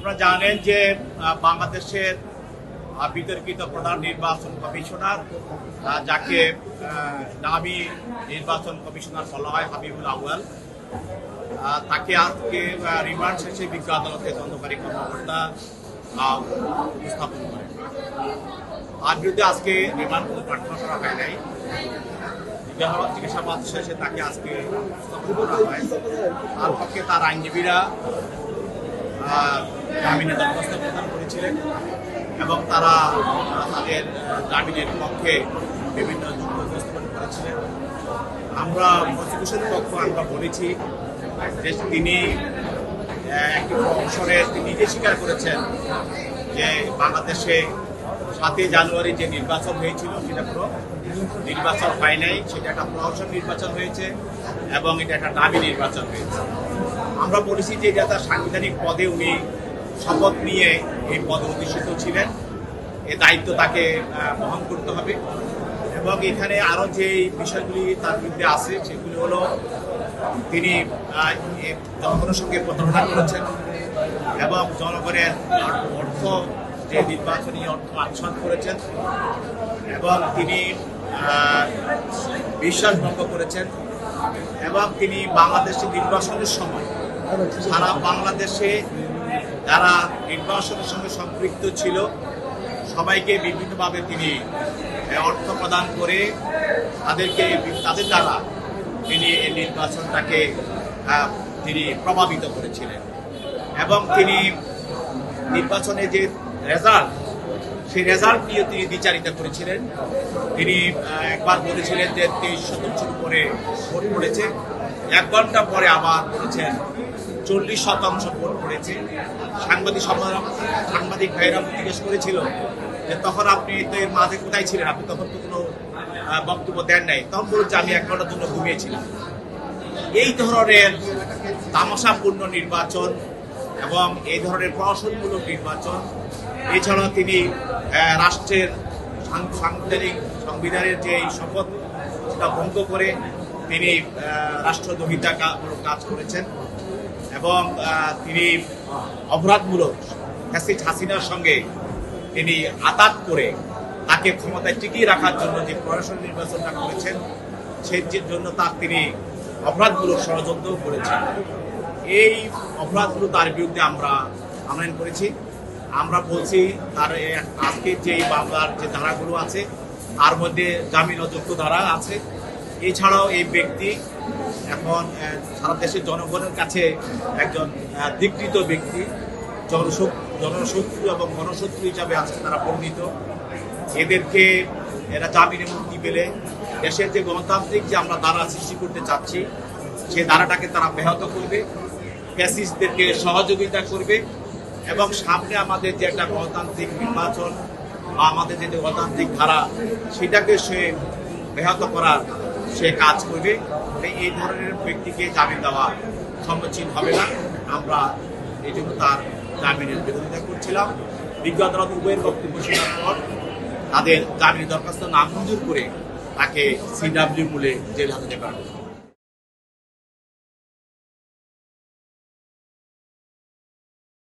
আপনারা জানেন যে বাংলাদেশের বিতর্কিত প্রধান নির্বাচন কমিশনার, যাকে নামী নির্বাচন কমিশনার বলা হয়, হাবিবুল আউয়াল, তাকে আজকে রিমান্ড শেষে বিজ্ঞ আদালতে তদন্তকারী কর্মকর্তা উপস্থাপন করেন। তার বিরুদ্ধে আজকে রিমান্ড প্রার্থনা করা হয় নাই। জিজ্ঞাসাবাদ শেষে তাকে আজকে উপস্থাপন করা হয়। তার পক্ষে তার আইনজীবীরা জামিনের দরখাস্ত প্রদান করেছিলেন এবং তারা তাদের জামিনের পক্ষে বিভিন্ন যুক্তি উপস্থাপন করেছিলেন। আমরা প্রসিকিউশনের পক্ষ আমরা বলেছি যে তিনি একটি অবসরে নিজে স্বীকার করেছেন যে বাংলাদেশে 7 জানুয়ারি যে নির্বাচন হয়েছিল সেটা কোনো নির্বাচন হয় নাই, সেটা একটা প্রহসন নির্বাচন হয়েছে এবং এটা একটা দাবি নির্বাচন হয়েছে। আমরা বলেছি যে এটা তার সাংবিধানিক পদে উনি শপথ নিয়ে এই পদে অধিষ্ঠিত ছিলেন, এই দায়িত্ব তাকে বহন করতে হবে। এবং এখানে আরও যে বিষয়গুলি তার বিরুদ্ধে আছে সেগুলি হলো তিনি জনগণের সঙ্গে প্রতারণা করেছেন এবং জনগণের অর্থ যে নির্বাচনী অর্থ আত্মসাৎ করেছেন এবং তিনি বিশ্বাসভঙ্গ করেছেন এবং তিনি বাংলাদেশের নির্বাচনের সময় সারা বাংলাদেশে যারা নির্বাচনের সঙ্গে সম্পৃক্ত ছিল সবাইকে বিভিন্নভাবে তিনি অর্থ প্রদান করে তাদের দ্বারা তিনি এই নির্বাচনটাকে তিনি প্রভাবিত করেছিলেন এবং তিনি নির্বাচনে যে রেজাল্ট সেই রেজাল্ট নিয়ে তিনি দ্বিচারিতা করেছিলেন। তিনি একবার বলেছিলেন যে 23% উপরে ভোট পড়েছে, 1 ঘন্টা পরে আবার বলেছেন 40% ভোট পড়েছে। সাংবাদিক ভাইয়েরা জিজ্ঞেস করেছিল যে তখন আপনি তো এর মাঝে কোথায় ছিলেন, আপনি তখন তো কোনো বক্তব্য দেন নাই। তখন বলেছে আমি 1 ঘন্টার জন্য ঘুমিয়েছিলাম। এই ধরনের তামাশাপূর্ণ নির্বাচন এবং এই ধরনের প্রহসনমূলক নির্বাচন, এছাড়া তিনি রাষ্ট্রের সংবিধানের যে শপথ সেটা ভঙ্গ করে তিনি রাষ্ট্রদ্রোহিতামূলক কাজ করেছেন এবং তিনি অপরাধমূলক ফ্যাসিস্ট হাসিনার সঙ্গে তিনি আঘাত করে তাকে ক্ষমতায় টিকিয়ে রাখার জন্য যে প্রশাসন নির্বাচনটা করেছেন সেই জন্য তিনি অপরাধমূলক ষড়যন্ত্র করেছেন। এই অপরাধগুলো তার বিরুদ্ধে আমরা আনয়ন করেছি। আমরা বলছি তার আজকে যে মামলার যে ধারাগুলো আছে তার মধ্যে জামিন অযোগ্য ধারা আছে। এছাড়াও এই ব্যক্তি এখন সারা দেশের জনগণের কাছে একজন ধিকৃত ব্যক্তি, জনশত্রু এবং গণশত্রু হিসাবে আজকে তারা পরিণত। এরা জামিনে মুক্তি পেলে দেশের যে গণতান্ত্রিক যে আমরা ধারা সৃষ্টি করতে চাচ্ছি সেই ধারাটাকে তারা ব্যাহত করবে, ফ্যাসিস্টদেরকে সহযোগিতা করবে এবং সামনে আমাদের যে একটা গণতান্ত্রিক নির্বাচন বা আমাদের যে গণতান্ত্রিক ধারা সেটাকে সে ব্যাহত করার সে কাজ করবে। এই ধরনের ব্যক্তিকে জামিন দেওয়া সম্মুখীন হবে না। আমরা এই জন্য তার জামিনের বিরোধিতা করছিলাম। বিজ্ঞ আদালত উভয়ের বক্তব্য শোনার পর তাদের জামিনের দরখাস্ত নামঞ্জুর করে তাকে CW মূলে জেল হাজতে পারবে।